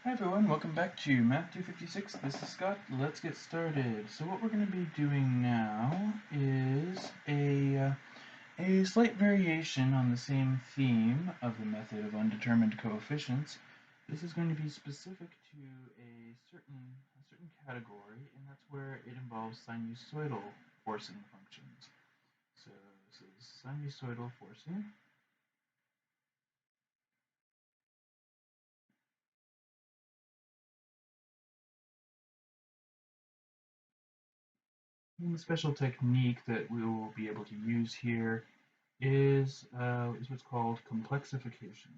Hi everyone, welcome back to Math 256. This is Scott. Let's get started. So what we're going to be doing now is a slight variation on the same theme of the method of undetermined coefficients. This is going to be specific to a certain category, and that's where it involves sinusoidal forcing functions. So this is sinusoidal forcing. And the special technique that we will be able to use here is what's called complexification.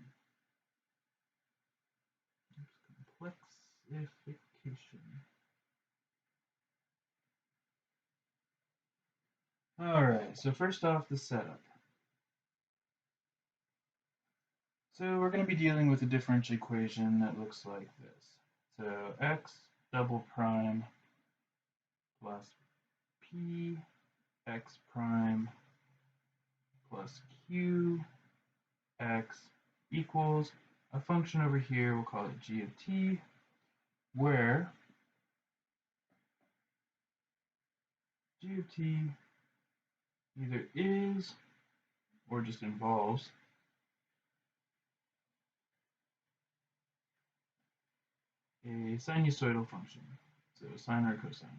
Complexification. Alright, so first off, the setup. So we're going to be dealing with a differential equation that looks like this. So x double prime plus p x prime plus q x equals a function over here, we'll call it g of t, where g of t either is or just involves a sinusoidal function, so sine or cosine.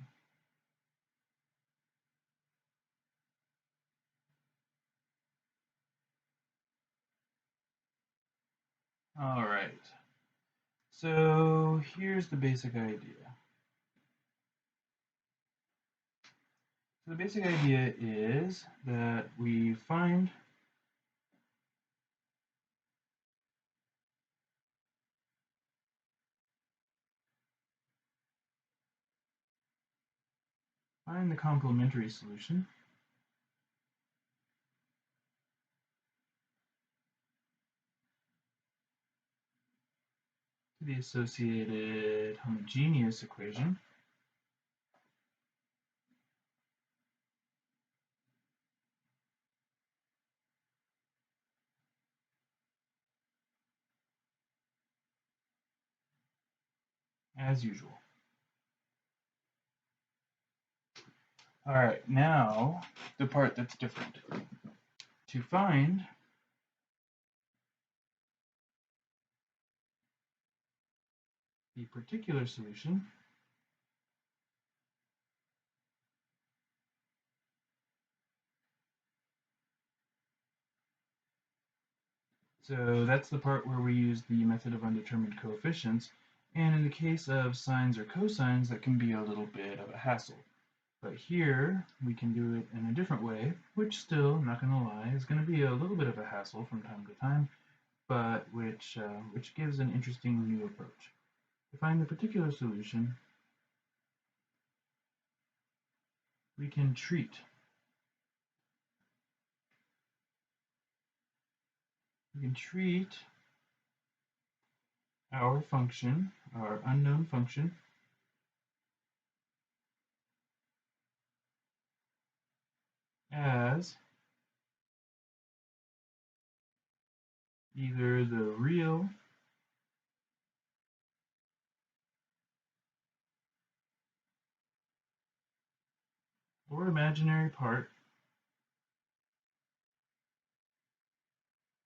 All right, so here's the basic idea. So the basic idea is that we find the complementary solution to the associated homogeneous equation as usual. All right, now the part that's different. To find the particular solution, so that's the part where we use the method of undetermined coefficients, and in the case of sines or cosines, that can be a little bit of a hassle. But here we can do it in a different way, which still, I'm not going to lie, is going to be a little bit of a hassle from time to time, but which gives an interesting new approach. To find the particular solution, we can treat our function, our unknown function, as either the real or imaginary part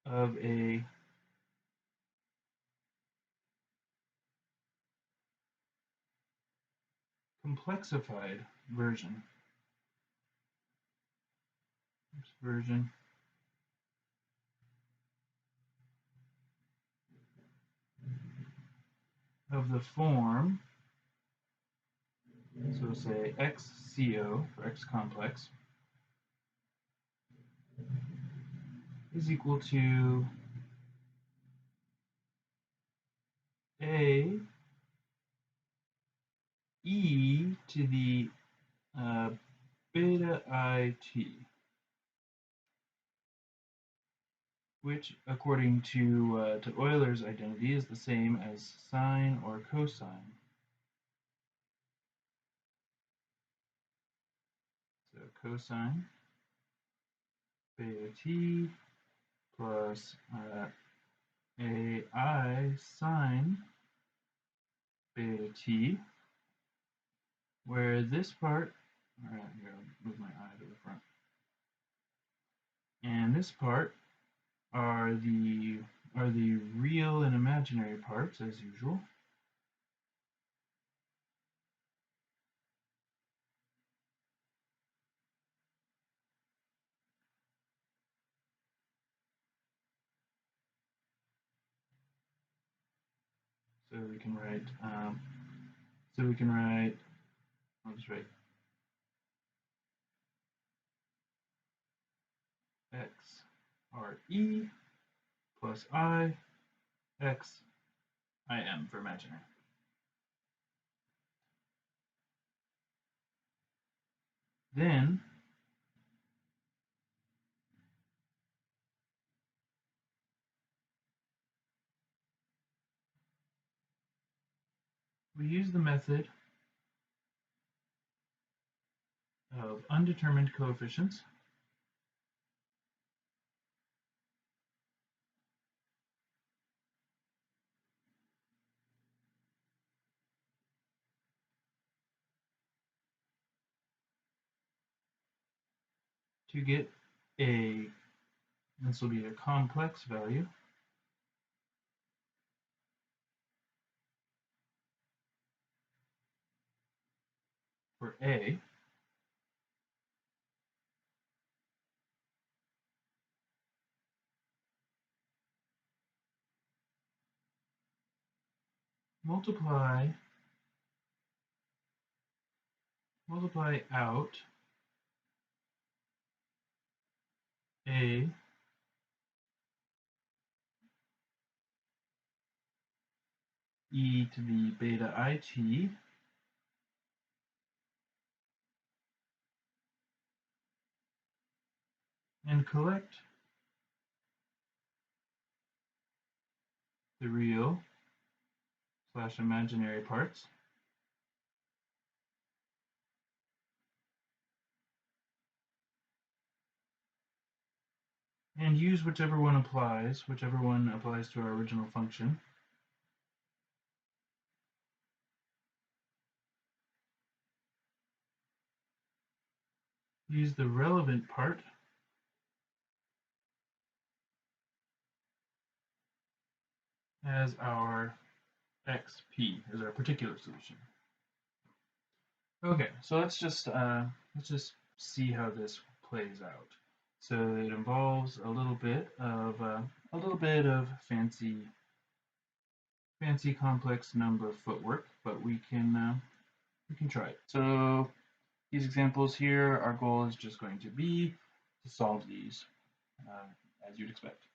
of a complexified version of the form, so say xco for x complex is equal to a e to the beta I t, which according to Euler's identity is the same as sine or cosine. So cosine beta t plus ai sine beta t, where this part, all right, here, I'll move my eye to the front, and this part are the real and imaginary parts, as usual. So we can write, I'll just write x r e plus I x I m for imaginary. Then we use the method of undetermined coefficients to get this will be a complex value for A, multiply out A e to the beta it and collect the real / imaginary parts and use whichever one applies to our original function. Use the relevant part as our xp, as our particular solution. Okay, so let's just see how this plays out. So it involves a little bit of fancy complex number footwork, but we can try it. So these examples here, our goal is just going to be to solve these as you'd expect.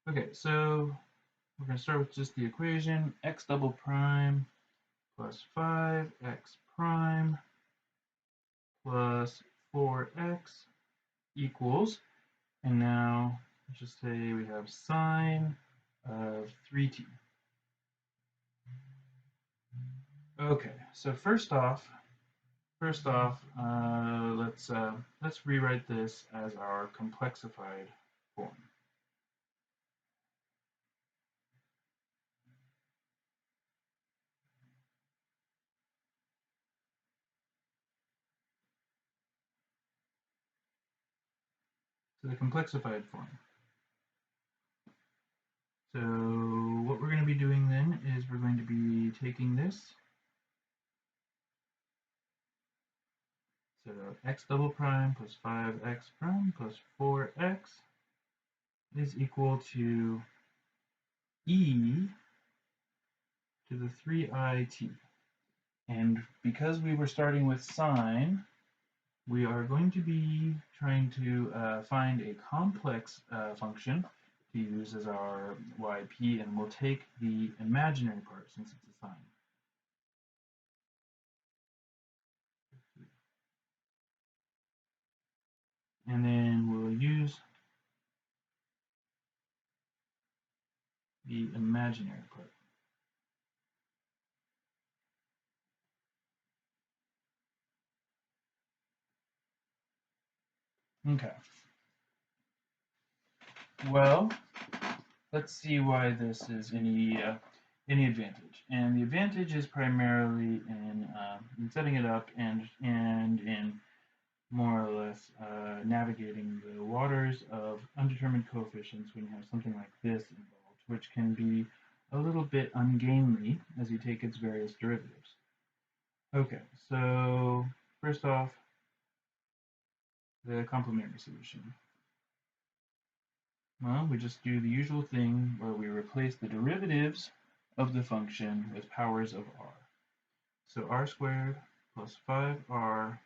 Okay, so we're going to start with just the equation x double prime plus 5x prime plus 4x equals, and now let's just say we have sine of 3t. Okay, so first off, let's rewrite this as our complexified form. So the complexified form. So what we're going to be doing then is we're going to be taking this. So x double prime plus 5x prime plus 4x is equal to e to the 3it. And because we were starting with sine, we are going to be trying to find a complex function to use as our yp, and we'll take the imaginary part since it's a sine. And then we'll use the imaginary part. Okay. Well, let's see why this is any any advantage. And the advantage is primarily in setting it up and in more or less navigating the waters of undetermined coefficients when you have something like this involved, which can be a little bit ungainly as you take its various derivatives. Okay, so first off, the complementary solution. Well, we just do the usual thing where we replace the derivatives of the function with powers of r. So r squared plus 5r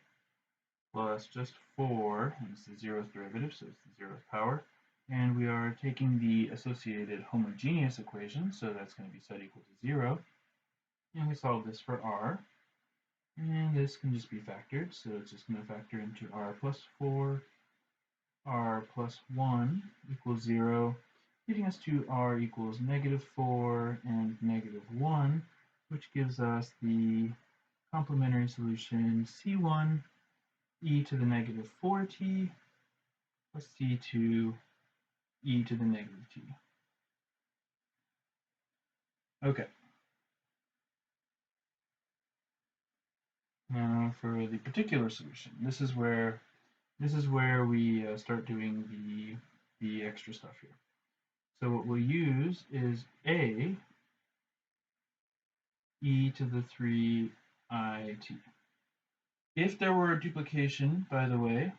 plus just 4, and it's the 0th derivative, so it's the 0th power. And we are taking the associated homogeneous equation, so that's going to be set equal to 0. And we solve this for r. And this can just be factored, so it's just going to factor into r plus 4, r plus 1 equals 0, leading us to r equals -4 and -1, which gives us the complementary solution C1 e to the -4t plus C2 e to the -t. Okay. Now for the particular solution, this is where we start doing the extra stuff here. So what we'll use is a e to the 3it. If there were a duplication, by the way,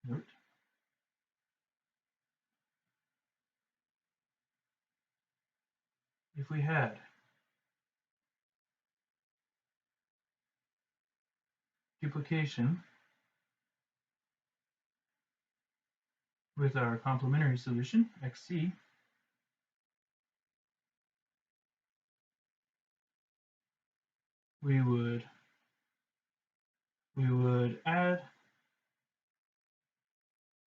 note, if we had duplication with our complementary solution, xc, we would add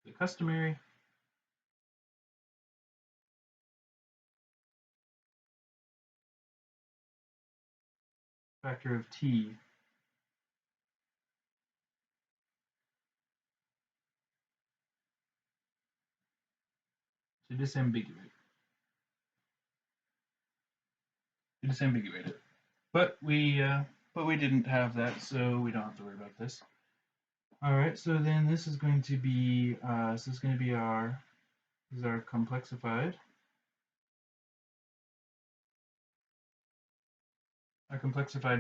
the customary factor of t to disambiguate it. But we didn't have that, so we don't have to worry about this. All right, so then this is going to be our complexified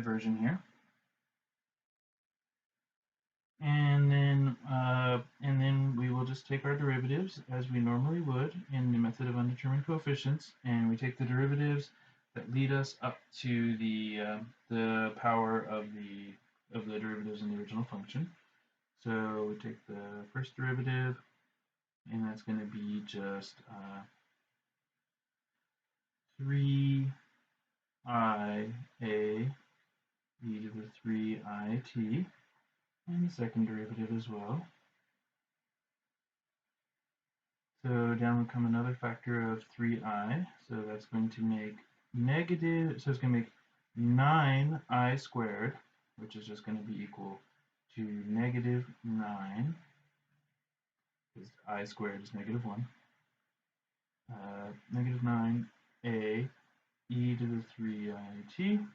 version here. And then we will just take our derivatives as we normally would in the method of undetermined coefficients, and we take the derivatives that lead us up to the power of the derivatives in the original function. So we take the first derivative, and that's going to be just 3ia e to the 3it, and the second derivative as well. So down would come another factor of 3i, so that's going to make negative, so it's going to make 9i squared, which is just going to be equal to -9, because I squared is -1, -9a e to the 3it,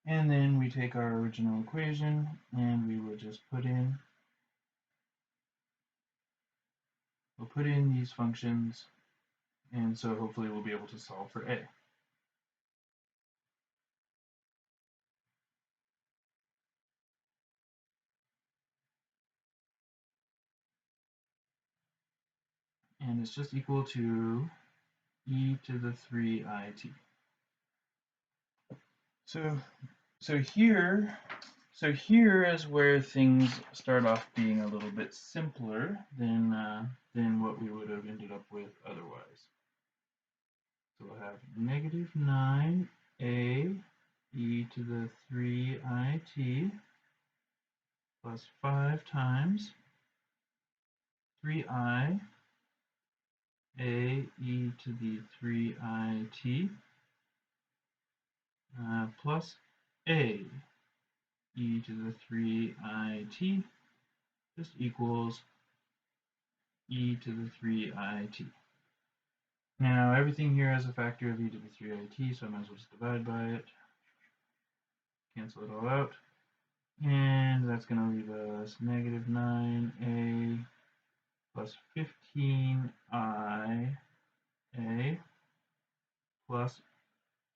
and then we take our original equation and we will just put in these functions, and so hopefully we'll be able to solve for a. And it's just equal to e to the 3it. So here is where things start off being a little bit simpler than what we would have ended up with otherwise. So we'll have -9a e to the 3it plus 5 times 3i a e to the 3it plus a e to the 3it just equals e to the 3it. Now everything here has a factor of e to the 3it, so I might as well just divide by it. Cancel it all out. And that's going to leave us negative 9a plus 15i a plus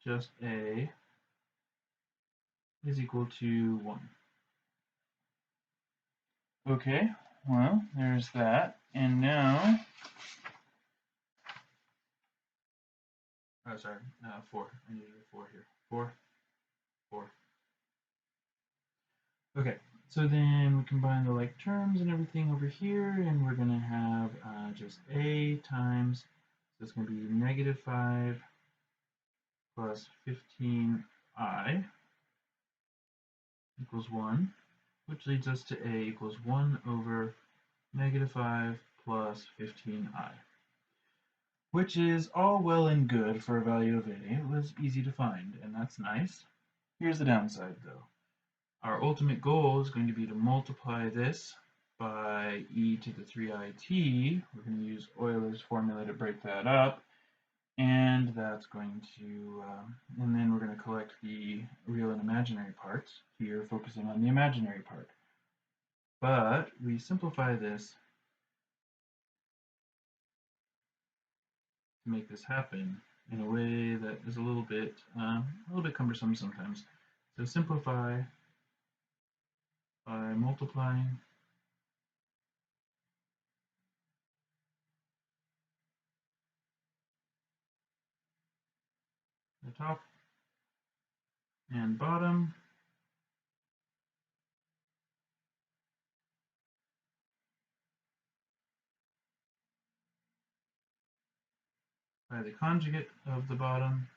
just a is equal to 1. Okay, well, there's that. And now, oh, sorry, 4. I needed a 4 here. 4, 4. Okay, so then we combine the like terms and everything over here, and we're going to have just a times, so it's going to be negative 5 plus 15i equals 1, which leads us to a equals 1 over negative 5 plus 15i, which is all well and good for a value of a. It was easy to find, and that's nice. Here's the downside, though. Our ultimate goal is going to be to multiply this by e to the 3it. We're going to use Euler's formula to break that up, and that's going to, and then we're going to collect the real and imaginary parts, here focusing on the imaginary part. But we simplify this to make this happen in a way that is a little bit cumbersome sometimes. So simplify by multiplying the top and bottom by the conjugate of the bottom,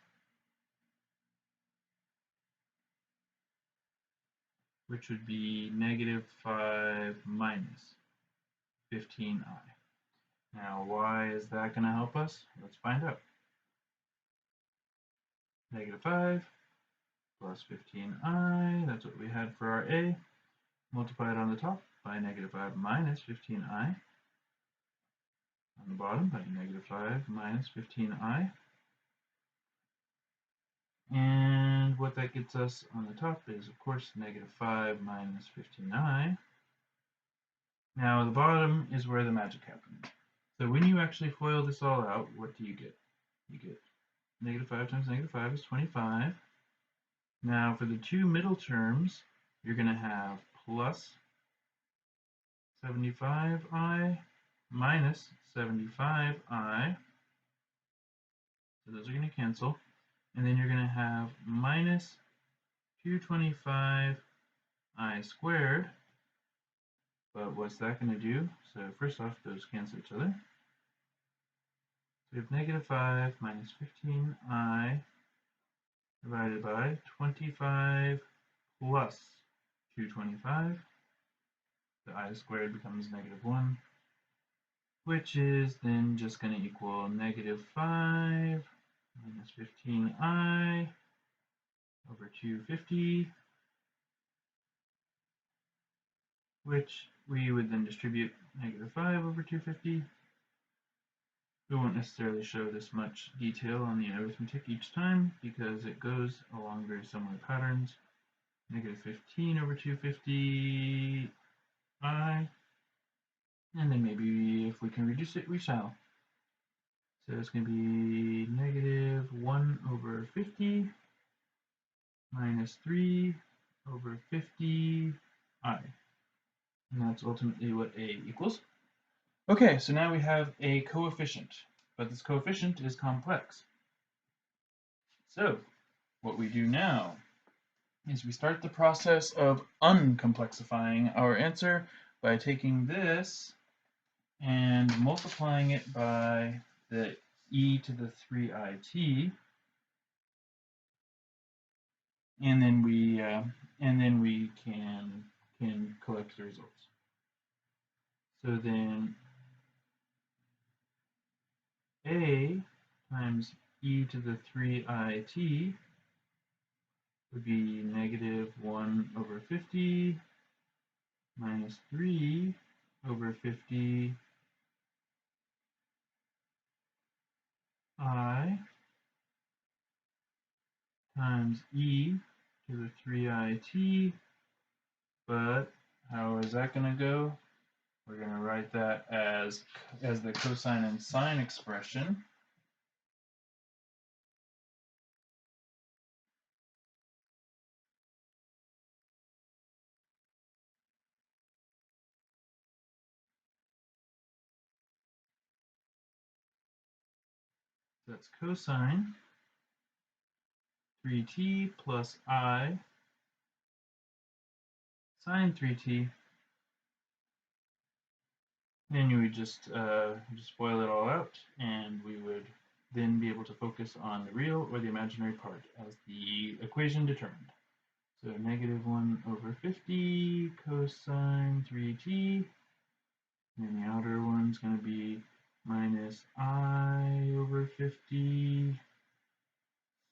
which would be negative 5 minus 15i. Now, why is that going to help us? Let's find out. Negative 5 plus 15i, that's what we had for our a. Multiply it on the top by negative 5 minus 15i. On the bottom by negative 5 minus 15i. And what that gets us on the top is, of course, negative 5 minus 15i. Now, the bottom is where the magic happens. So when you actually FOIL this all out, what do you get? You get negative 5 times negative 5 is 25. Now, for the two middle terms, you're going to have plus 75i minus 75i. So those are going to cancel. And then you're going to have minus 225i squared. But what's that going to do? So first off, those cancel each other. So we have negative 5 minus 15i divided by 25 plus 225. The I squared becomes negative 1, which is then just going to equal negative 5 minus 15i over 250, which we would then distribute negative 5 over 250. We won't necessarily show this much detail on the arithmetic each time because it goes along very similar patterns. Negative 15 over 250i, and then maybe if we can reduce it, we shall. So it's going to be negative 1 over 50 minus 3 over 50i. And that's ultimately what a equals. Okay, so now we have a coefficient, but this coefficient is complex. So what we do now is we start the process of uncomplexifying our answer by taking this and multiplying it by the e to the 3it, and then we can collect the results. So then a times e to the 3it would be negative 1 over 50 minus 3 over 50 I times e to the 3it, but how is that going to go? We're going to write that as the cosine and sine expression. So that's cosine 3t plus I sine 3t. And you would just FOIL it all out, and we would then be able to focus on the real or the imaginary part as the equation determined. So negative 1 over 50 cosine 3t, and the outer one's going to be minus I over 50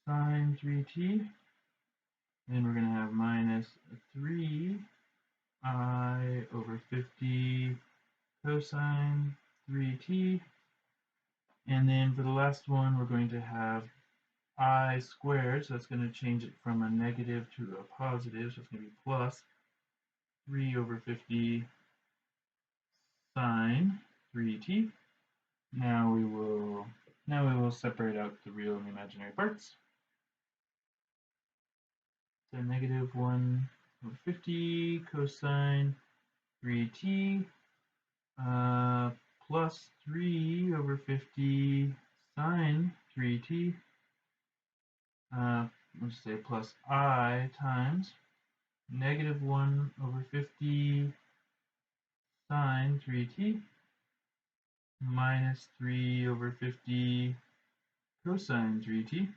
sine 3t. Then we're going to have minus 3 I over 50 cosine 3t. And then for the last one, we're going to have I squared, so that's going to change it from a negative to a positive, so it's going to be plus 3 over 50 sine 3t. Now we will separate out the real and the imaginary parts. So negative 1 over 50 cosine 3t plus 3 over 50 sine 3t. Let's say plus I times negative 1 over 50 sine 3t minus 3 over 50 cosine 3t.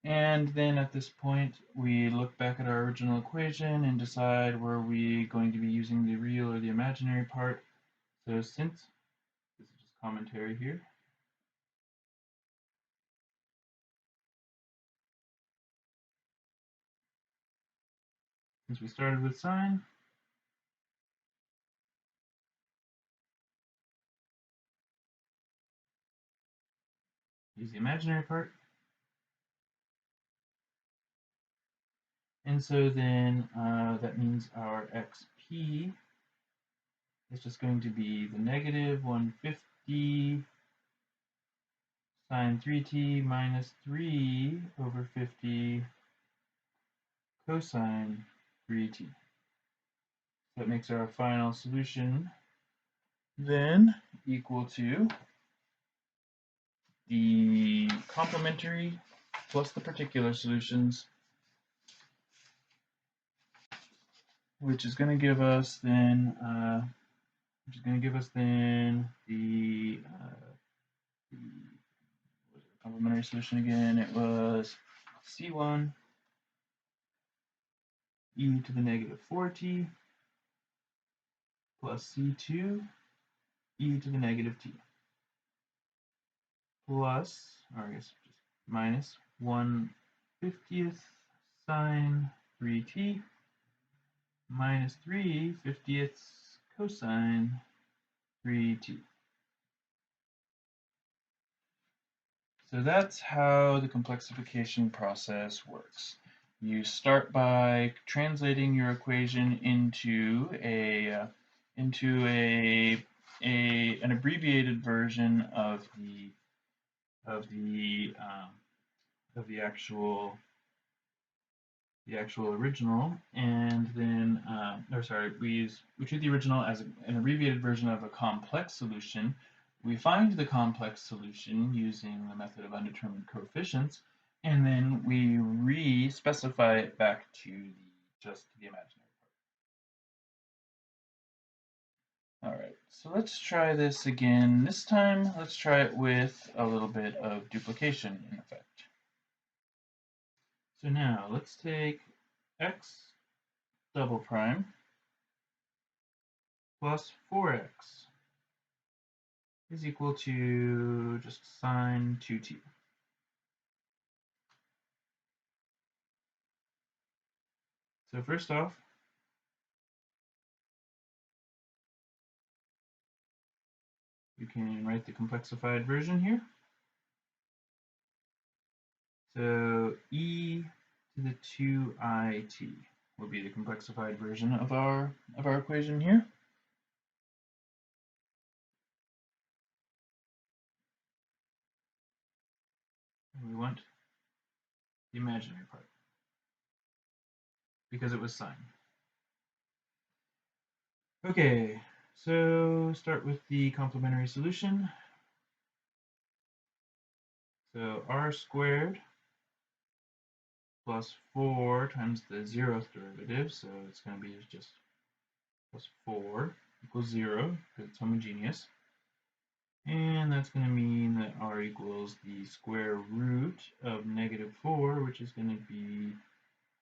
And then at this point, we look back at our original equation and decide were we going to be using the real or the imaginary part. So since, this is just commentary here, since we started with sine, use the imaginary part. And so then that means our xp is just going to be the negative 150 sine 3t minus 3 over 50 cosine 3t. So that makes our final solution then equal to the complementary plus the particular solutions, which is going to give us then the complementary solution again. It was c1 e to the negative 4t plus c2 e to the negative t plus, or I guess just minus 1/50th sine 3t minus 3/50th cosine 3t. So that's how the complexification process works. You start by translating your equation into an abbreviated version of the actual original, and then we treat the original as an abbreviated version of a complex solution. We find the complex solution using the method of undetermined coefficients, and then we re-specify it back to just the imaginary part. All right, so let's try this again. This time, let's try it with a little bit of duplication in effect. So now let's take x double prime plus 4x is equal to just sine 2t. So first off, you can write the complexified version here. So e to the 2it will be the complexified version of our equation here. And we want the imaginary part because it was sine. Okay, so start with the complementary solution. So r squared plus 4 times the 0th derivative, so it's going to be just plus 4 equals 0 because it's homogeneous. And that's going to mean that r equals the square root of negative 4, which is going to be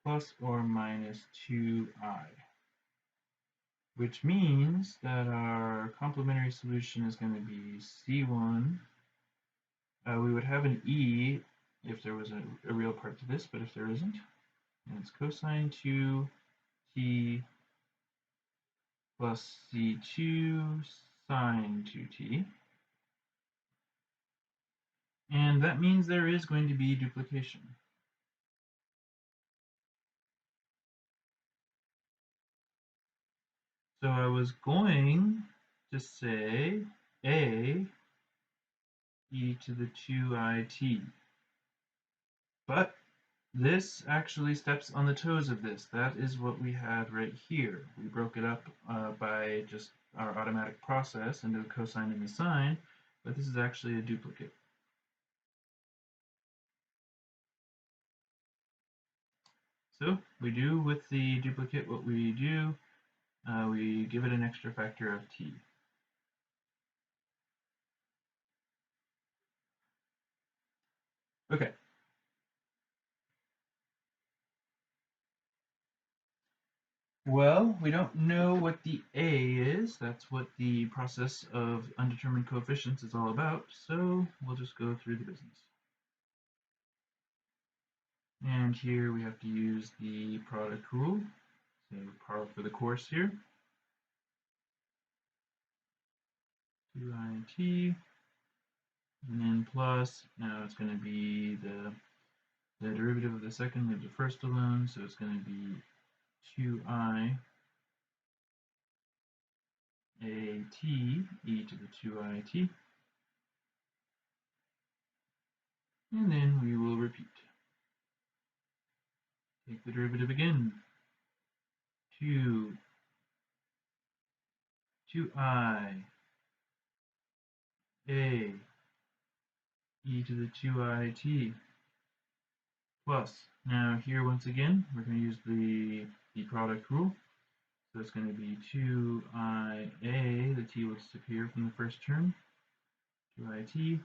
plus or minus 2i. Which means that our complementary solution is going to be C1. We would have an e if there was a real part to this, but if there isn't, and it's cosine 2t plus C2 sine 2t. And that means there is going to be duplication. So I was going to say a e to the 2it. But this actually steps on the toes of this. That is what we had right here. We broke it up by just our automatic process into the cosine and the sine, but this is actually a duplicate. So we do with the duplicate what we do. We give it an extra factor of t. Okay. Well, we don't know what the a is. That's what the process of undetermined coefficients is all about. So we'll just go through the business. And here we have to use the product rule. So par for the course here. 2it, and then plus, now it's going to be the derivative of the second of the first alone, so it's going to be 2i at e to the 2it. And then we will repeat. Take the derivative again. 2i a e to the 2it plus. Now here once again, we're going to use the product rule. So it's going to be 2ia, the t will disappear from the first term, 2it,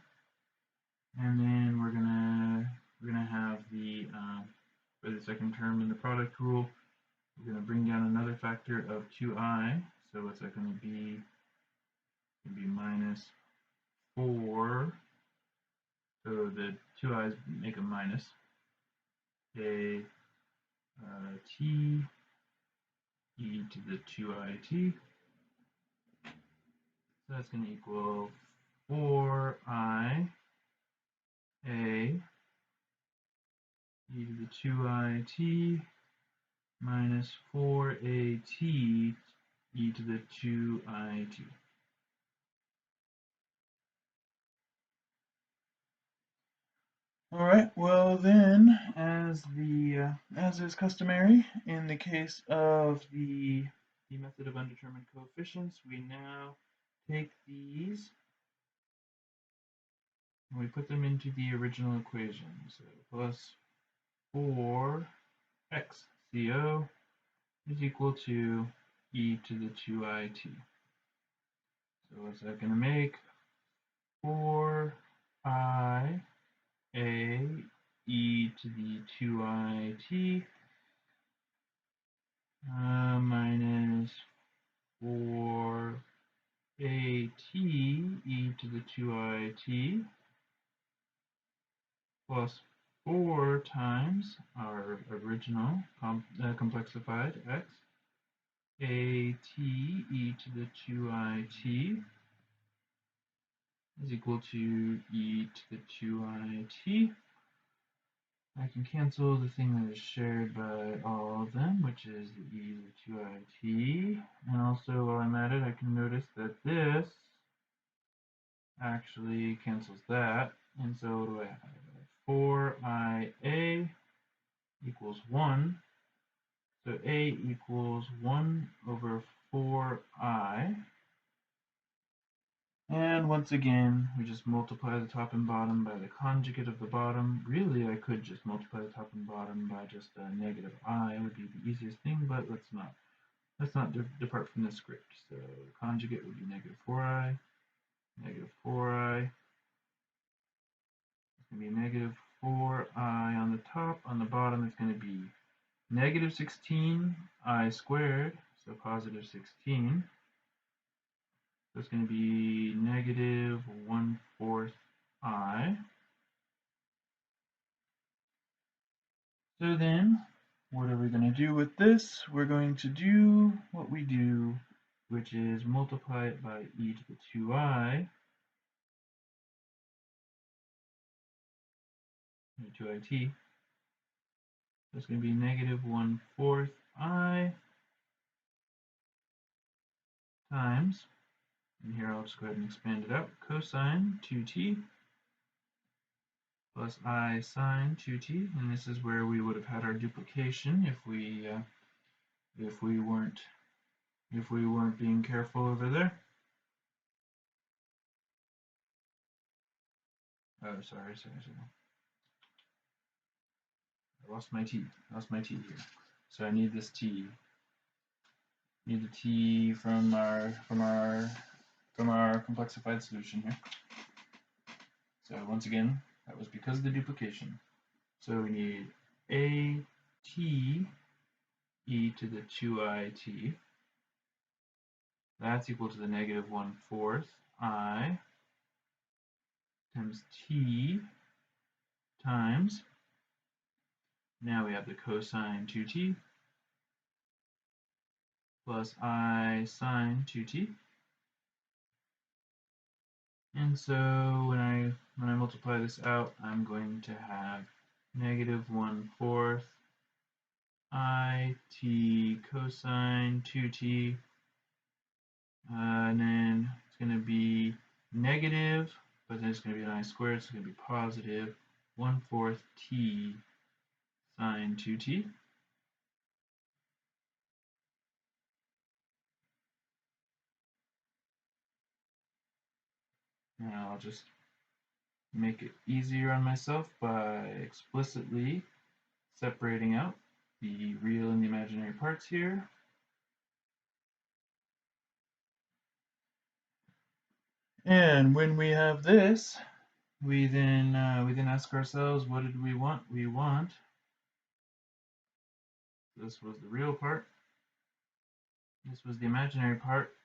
and then we're gonna have the for the second term in the product rule, we're going to bring down another factor of 2i. So what's that going to be? It's going to be minus 4. So the 2i's make a minus. A t e to the 2it. So that's going to equal 4i a e to the 2it minus 4at e to the 2it. All right, well then, as is customary in the case of the method of undetermined coefficients, we now take these and we put them into the original equation. So plus 4x CO is equal to e to the 2it. So what's that going to make? 4i a e to the 2it minus 4at e to the 2it plus 4 times our original complexified x at e to the 2it is equal to e to the 2it. I can cancel the thing that is shared by all of them, which is the e to the 2it. And also, while I'm at it, I can notice that this actually cancels that. And so what do I have? 4ia equals 1. So a equals 1 over 4i. And once again, we just multiply the top and bottom by the conjugate of the bottom. Really, I could just multiply the top and bottom by just negative I. It would be the easiest thing, but let's not depart from the script. So the conjugate would be negative 4i, negative 4i. It's going to be negative 4i on the top. On the bottom, it's going to be negative 16i squared, so positive 16. So it's going to be negative 1/4 I. So then, what are we going to do with this? We're going to do what we do, which is multiply it by e to the 2i, 2it. So it's going to be negative 1/4 I times, and here I'll just go ahead and expand it out, cosine 2t plus I sine 2t, and this is where we would have had our duplication if we weren't being careful over there. Oh, sorry. I lost my t here. So I need this t. Need the t from our complexified solution here. So once again, that was because of the duplication. So we need a t e to the 2it. That's equal to the negative 1/4 I times t times. Now we have the cosine 2t plus I sine 2t. And so when I multiply this out, I'm going to have negative 1/4 I t cosine 2t, and then it's going to be negative, but then it's going to be an I squared, so it's going to be positive 1/4 t sine 2t. Now I'll just make it easier on myself by explicitly separating out the real and the imaginary parts here. And when we have this, we then ask ourselves, what did we want? We want, this was the real part, this was the imaginary part,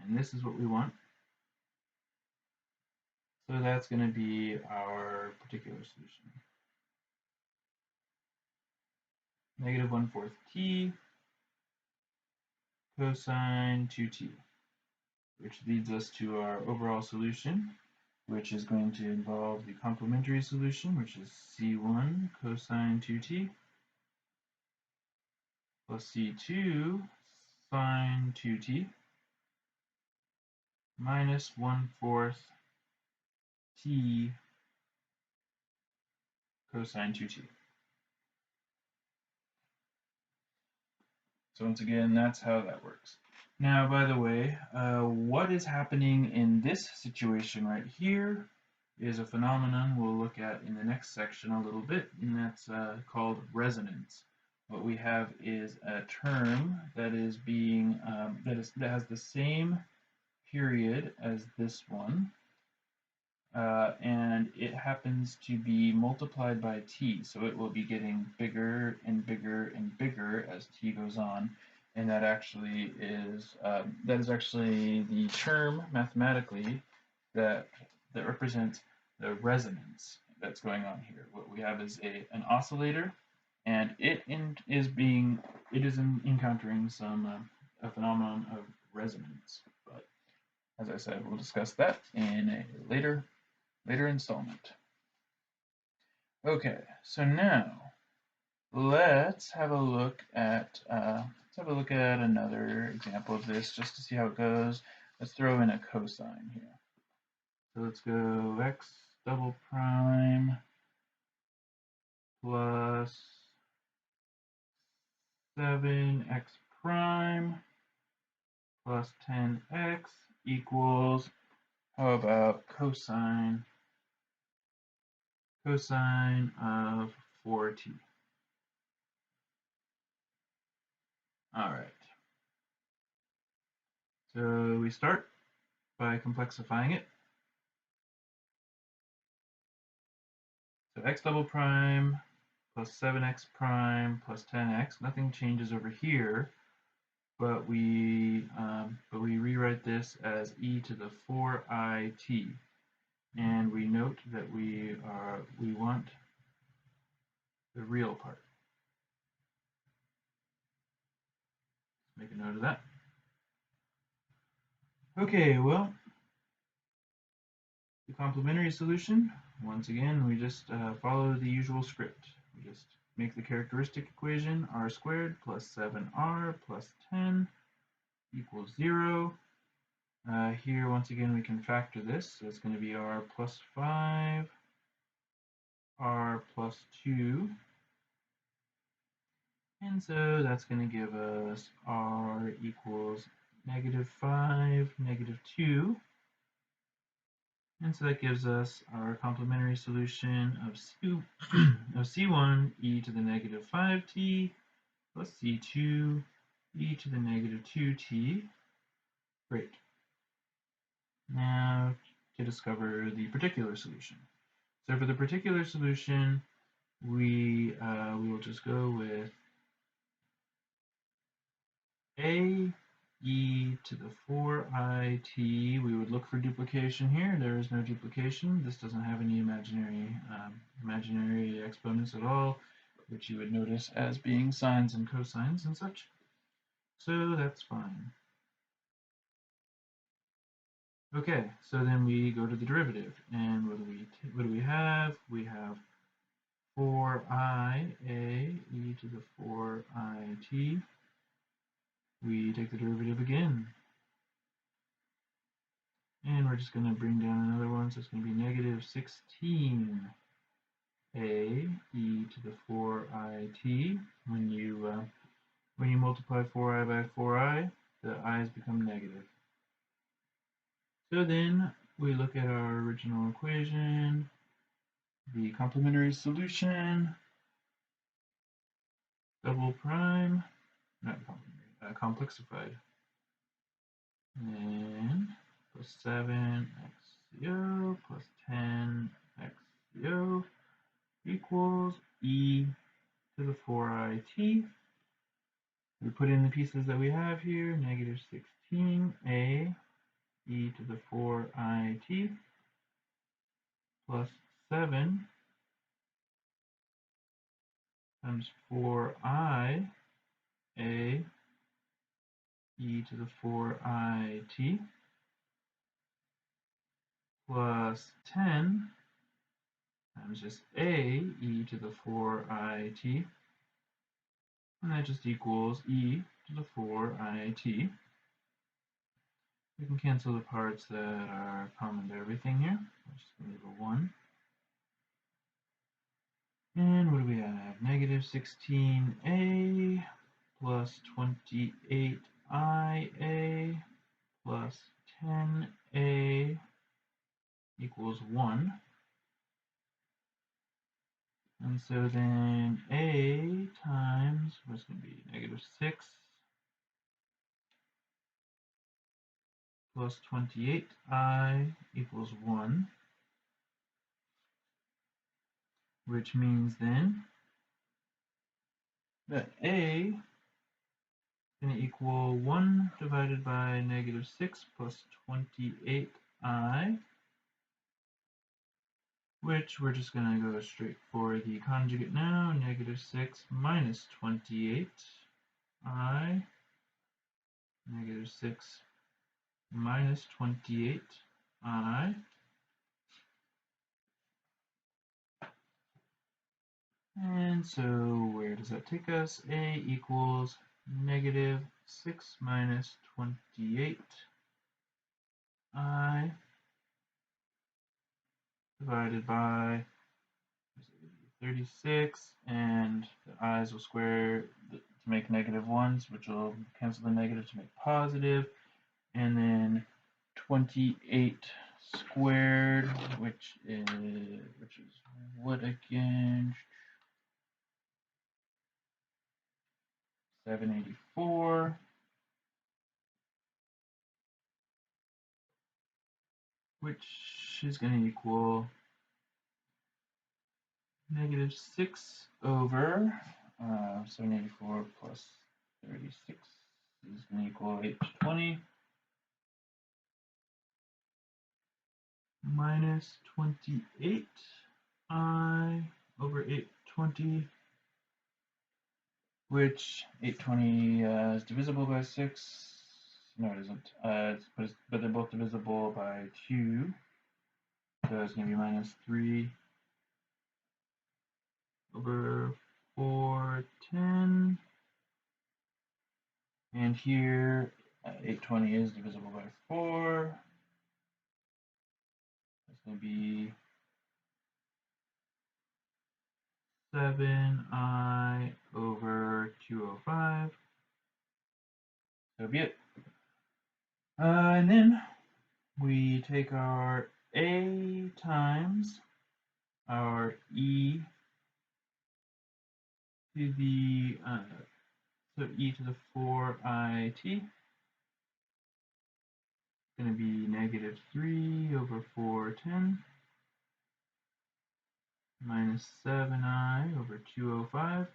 and this is what we want. So that's going to be our particular solution. Negative 1/4 t cosine 2t, which leads us to our overall solution, which is going to involve the complementary solution, which is c1 cosine 2t plus c2 sine 2t minus 1/4 t cosine 2t. So once again, that's how that works. Now, by the way, what is happening in this situation right here is a phenomenon we'll look at in the next section a little bit, and that's called resonance. What we have is a term that is being that has the same period as this one, and it happens to be multiplied by t, so it will be getting bigger and bigger and bigger as t goes on, and that is actually the term mathematically that represents the resonance that's going on here. What we have is an oscillator, and it is encountering a phenomenon of resonance. But as I said, we'll discuss that in a later installment. Okay, so now let's have a look at another example of this just to see how it goes. Let's throw in a cosine here. So let's go x double prime plus 7x prime plus 10x equals, how about cosine of 4t. All right. So we start by complexifying it. So x double prime plus 7x prime plus 10x. Nothing changes over here, but we rewrite this as e to the 4it, and we note that we want the real part. Make a note of that. Okay, well, the complementary solution, once again, we just follow the usual script. We just make the characteristic equation r squared plus 7r plus 10 equals 0. Here, once again, we can factor this. So it's going to be r plus 5, r plus 2. And so that's going to give us r equals -5, -2. And so that gives us our complementary solution of C1 e to the -5t plus C2 e to the -2t. Great. Now to discover the particular solution. So for the particular solution, we will just go with a e to the 4it. We would look for duplication here. There is no duplication. This doesn't have any imaginary exponents at all, which you would notice as being sines and cosines and such. So that's fine. Okay, so then we go to the derivative, and what do we have? We have 4ia e to the 4it. We take the derivative again. And we're just going to bring down another one, so it's going to be -16a e to the 4it. When you multiply 4i by 4i, the i's become negative. So then we look at our original equation, the complementary solution, double prime, not complementary, complexified, and plus 7x0 plus 10x0 equals e to the 4it. We put in the pieces that we have here, -16a e to the 4it plus 7 times 4i a e to the 4it plus 10 times just a e to the 4it, and that just equals e to the 4it. We can cancel the parts that are common to everything here. I'm just going to leave a 1. And what do we have? -16a plus 28ia plus 10a equals 1. And so then a times, what's going to be, -6 plus 28i equals 1, which means then that a is going to equal 1 divided by -6 plus 28i, which we're just going to go straight for the conjugate now, -6 minus 28i, -6 minus 28i, And so where does that take us? A equals negative 6 minus 28i divided by 36, and the i's will square to make negative 1s, which will cancel the negative to make positive, and then 28 squared, which is what again? 784, which is going to equal negative 6 over 784 plus 36 is going to equal 820 minus 28i over 820, which 820 is divisible by 6. No, it isn't. But they're both divisible by 2. So it's going to be minus 3 over 410. And here, 820 is divisible by 4. That's going to be 7i over 205. So be it. And then we take our a times our e to the e to the 4it. Going to be negative 3 over 410 minus 7i over 205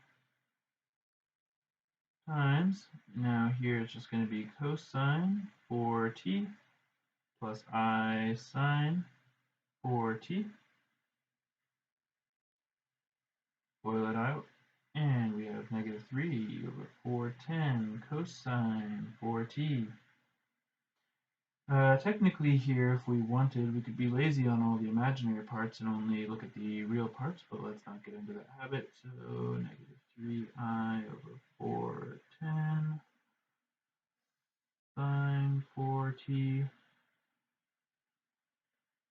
times, now here it's just going to be cosine 4t plus I sine 4t. Boil it out, and we have negative 3 over 410 cosine 4t. Technically here, if we wanted, we could be lazy on all the imaginary parts and only look at the real parts, but let's not get into that habit. So negative 3i over 410 sine 4t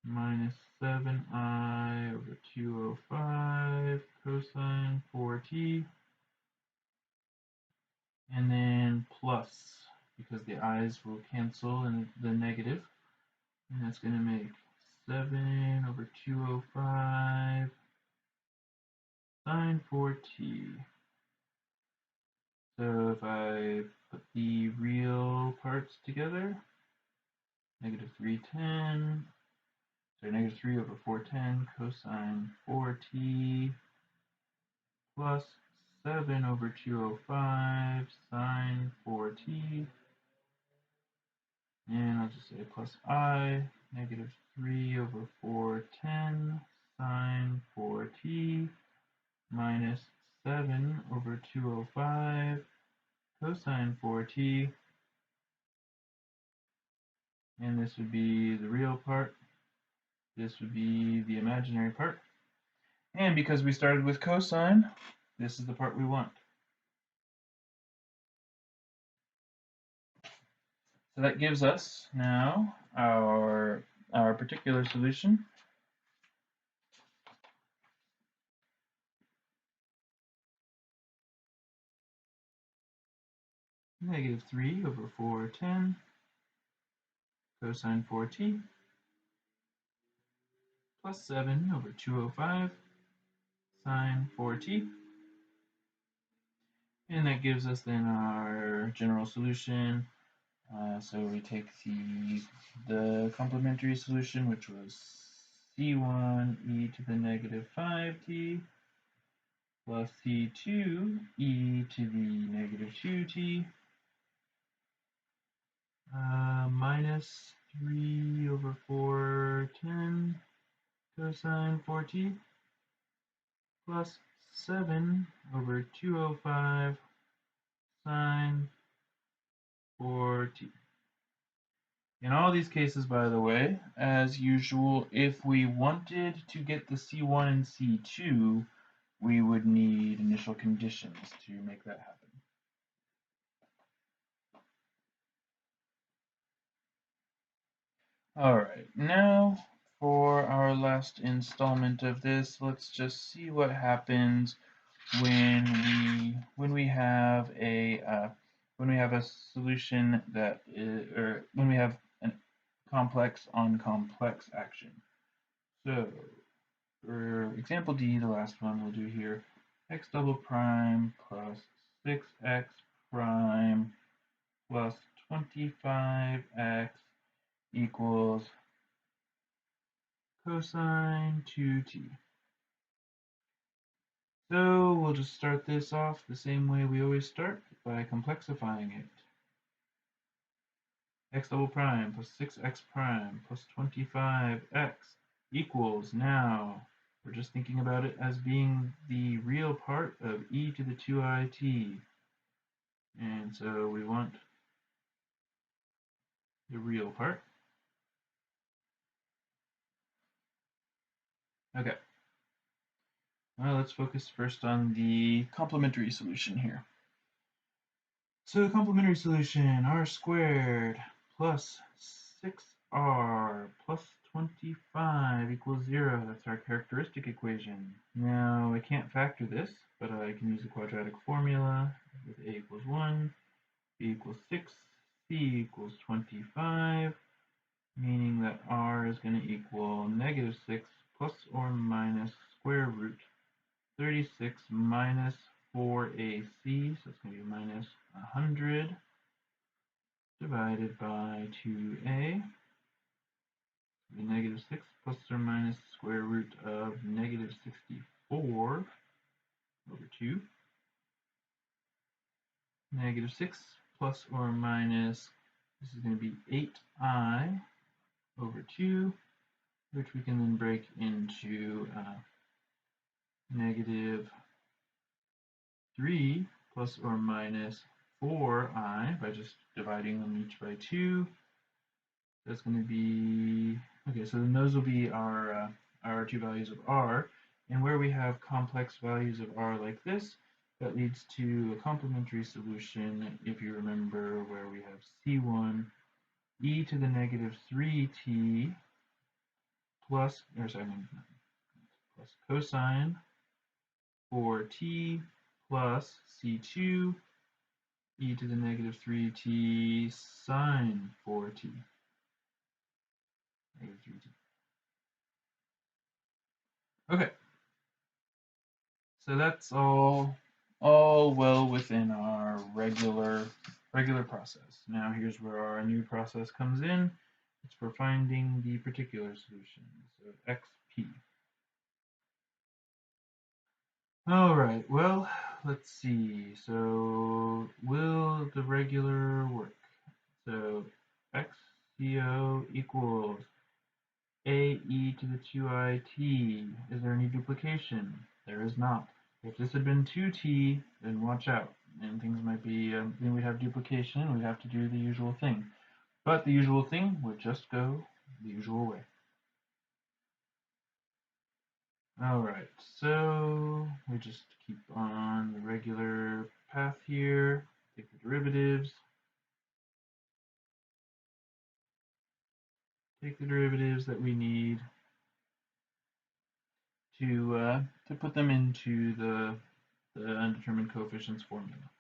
minus 7i over 205 cosine 4t, and then plus, because the i's will cancel in the negative, and that's going to make 7 over 205 sine 4t. So if I put the real parts together, negative 310, so negative 3 over 410 cosine 4t plus 7 over 205 sine 4t, and I'll just say plus I, negative 3 over 410 sine 4t minus 7 over 205 cosine 4t, and this would be the real part, this would be the imaginary part, and because we started with cosine, this is the part we want. So that gives us now our particular solution. Negative 3 over 410 cosine 4t plus 7 over 205 sine 4t. And that gives us then our general solution. So we take the complementary solution, which was c1 e to the negative 5t plus c2 e to the negative 2t minus 3 over 410 cosine 4t plus 7 over 205 sine 4t. In all these cases, by the way, as usual, if we wanted to get the C1 and C2 we would need initial conditions to make that happen. Alright, now for our last installment of this, let's just see what happens when we have a solution that is, or when we have a complex on complex action. So for example D, the last one we'll do here, x double prime plus 6x prime plus 25x equals cosine 2t. So we'll just start this off the same way we always start, by complexifying it. X double prime plus 6x prime plus 25x equals, now we're just thinking about it as being the real part of e to the 2it. And so we want the real part. Okay. Well, let's focus first on the complementary solution here. So the complementary solution, r squared plus 6r plus 25 equals 0. That's our characteristic equation. Now I can't factor this, but I can use the quadratic formula with a equals 1, b equals 6, c equals 25, meaning that r is going to equal negative 6 plus or minus square root 36 minus 4ac, so it's going to be minus 100 divided by 2a, be negative 6 plus or minus square root of negative 64 over 2. Negative 6 plus or minus, this is going to be 8i over 2, which we can then break into negative 3 plus or minus 4i by just dividing them each by 2. That's going to be, okay, so then those will be our two values of r. And where we have complex values of r like this, that leads to a complementary solution, if you remember, where we have c1 e to the negative 3t plus, or sorry, plus cosine 4t plus c2 e to the negative 3t sine 4t. Negative 3t. Okay. So that's all well within our regular process. Now here's where our new process comes in. It's for finding the particular solution, so xp. All right, well, let's see. So will the regular work? So xco equals ae to the 2it. Is there any duplication? There is not. If this had been 2t, then watch out. And things might be, then we'd have duplication, and we'd have to do the usual thing. But the usual thing would just go the usual way. Alright, so we just keep on the regular path here, take the derivatives. Take the derivatives that we need to put them into the undetermined coefficients formula.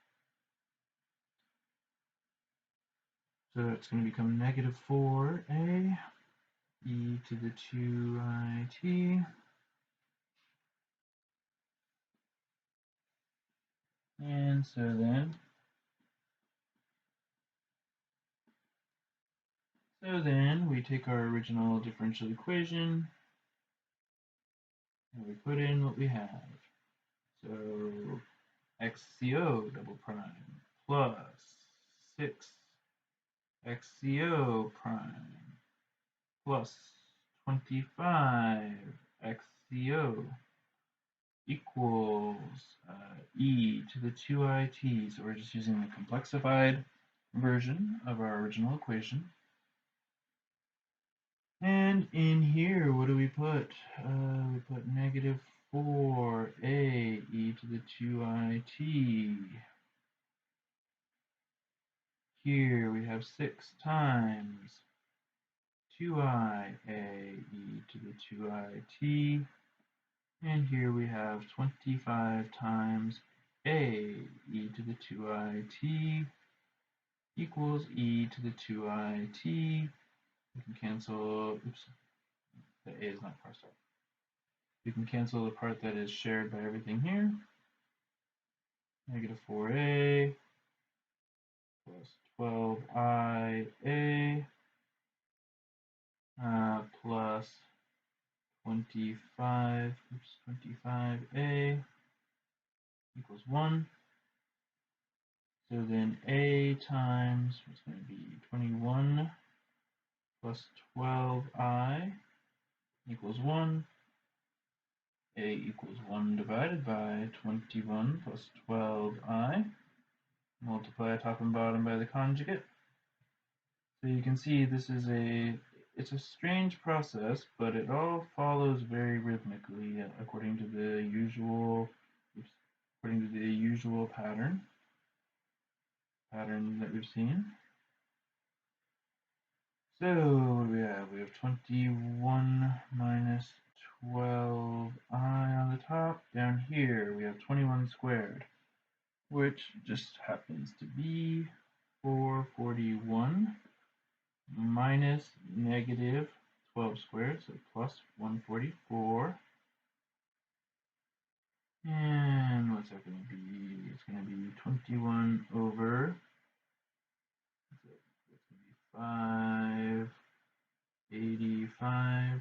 So it's going to become negative 4a e to the 2it. And so then we take our original differential equation and we put in what we have. So xco double prime plus 6 xco prime plus 25 xco equals e to the 2it. So we're just using the complexified version of our original equation. And in here, what do we put? We put negative 4a the 2it. Here we have 6 times 2ia e to the 2it. And here we have 25 times a e to the 2it equals e to the 2it. We can cancel, oops, the a is not parsed out. We can cancel the part that is shared by everything here. Negative 4a plus 12ia plus 25, 25a equals 1. So then a times, what's going to be 21 plus 12i equals 1. A equals 1 divided by 21 plus 12i. Multiply top and bottom by the conjugate. So you can see this is it's a strange process, but it all follows very rhythmically according to the usual pattern that we've seen. So what do we have? We have 21 minus 12i on the top. Down here we have 21 squared, which just happens to be 441 minus negative 12 squared, so plus 144. And what's that going to be? It's going to be 21 over 585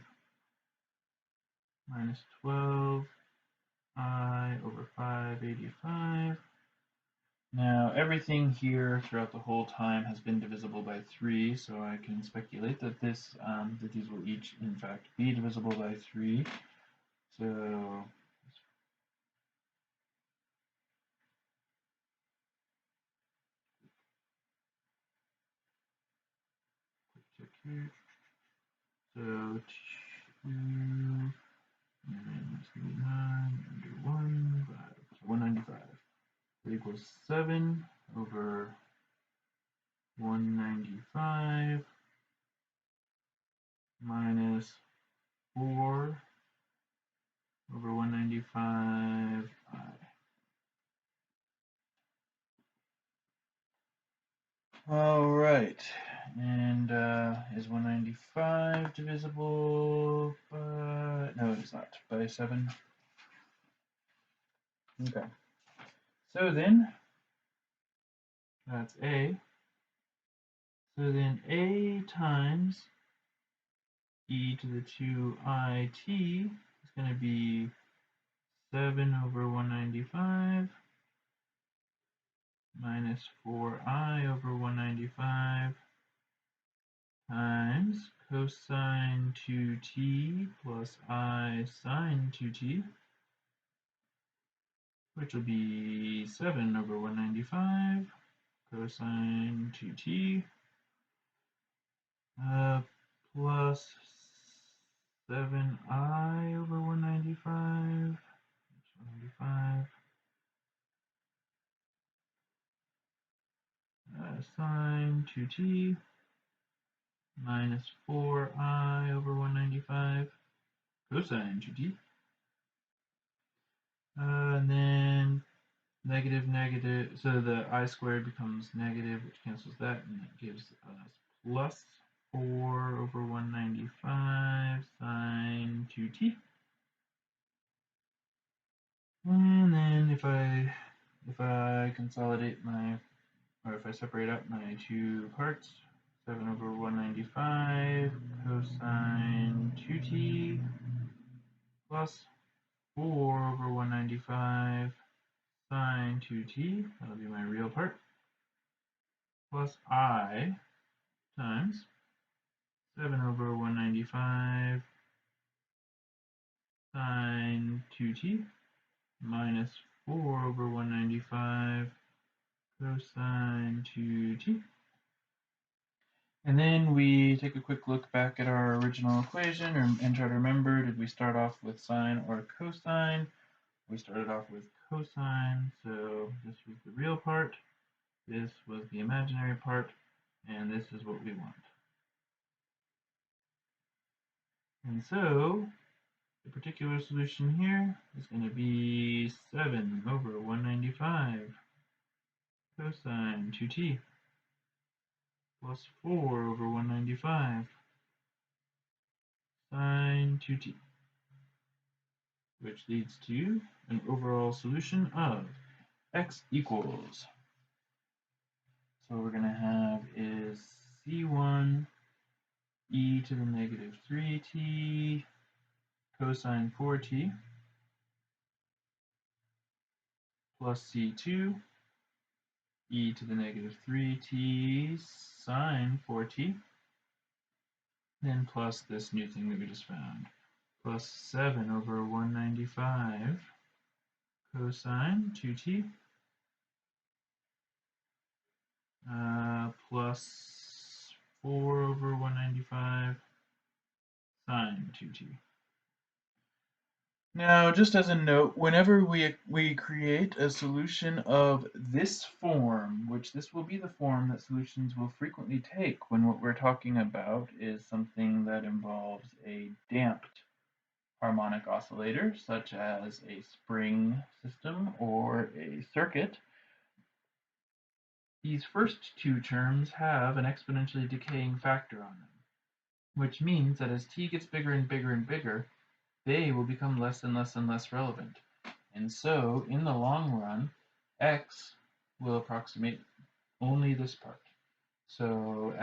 minus 12 I over 585. Now everything here throughout the whole time has been divisible by 3, so I can speculate that these will each in fact be divisible by 3. So check here. So 2 and it's going to be 9 under 1, 5, so 195. That equals 7 over 195 minus 4 over 195i. All right, and is 195 divisible by, no, it's not, by 7? Okay, so then, that's a. So then a times e to the 2it is going to be 7 over 195 minus 4i over 195 times cosine 2t plus I sine 2t, which will be 7 over 195 cosine 2t plus 7i over 195 sine 2t minus 4i over 195 cosine 2t. And then negative, negative, so the I squared becomes negative, which cancels that, and that gives us plus 4 over 195 sine 2t. And then if I consolidate or if I separate out my two parts, 7 over 195 cosine 2t plus 4 over 195 sine 2t, that'll be my real part, plus I times 7 over 195 sine 2t minus 4 over 195 cosine 2t. And then we take a quick look back at our original equation and try to remember, did we start off with sine or cosine? We started off with cosine, so this was the real part, this was the imaginary part, and this is what we want. And so the particular solution here is going to be 7 over 195 cosine 2t plus 4 over 195 sine 2t, which leads to an overall solution of x equals. So what we're going to have is c1 e to the negative 3t cosine 4t plus c2 e to the negative 3t sine 4t, then plus this new thing that we just found, plus 7 over 195 cosine 2t plus 4 over 195 sine 2t. Now, just as a note, whenever we create a solution of this form, which this will be the form that solutions will frequently take when what we're talking about is something that involves a damped harmonic oscillator, such as a spring system or a circuit, these first two terms have an exponentially decaying factor on them, which means that as t gets bigger and bigger and bigger, they will become less and less and less relevant. And so, in the long run, x will approximate only this part. So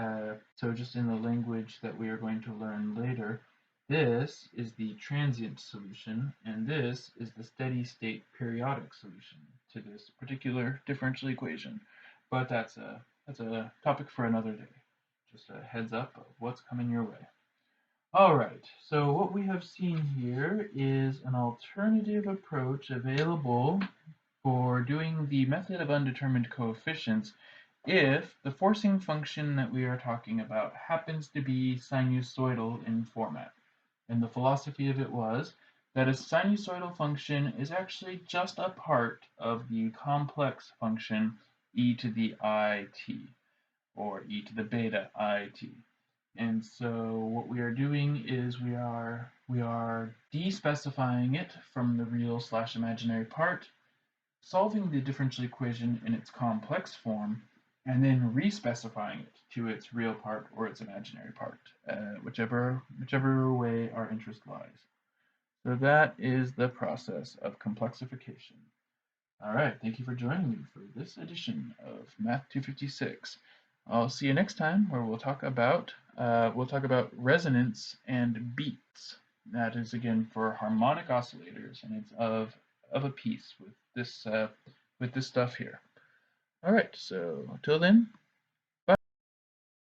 just in the language that we are going to learn later, this is the transient solution, and this is the steady state periodic solution to this particular differential equation. But that's a topic for another day. Just a heads up of what's coming your way. All right, so what we have seen here is an alternative approach available for doing the method of undetermined coefficients if the forcing function that we are talking about happens to be sinusoidal in format. And the philosophy of it was that a sinusoidal function is actually just a part of the complex function e to the it, or e to the beta it. And so what we are doing is we are despecifying it from the real / imaginary part, solving the differential equation in its complex form, and then respecifying it to its real part or its imaginary part, whichever way our interest lies. So that is the process of complexification. All right, thank you for joining me for this edition of Math 256. I'll see you next time, where we'll talk about resonance and beats. That is again for harmonic oscillators, and it's of a piece with this stuff here. All right, so until then,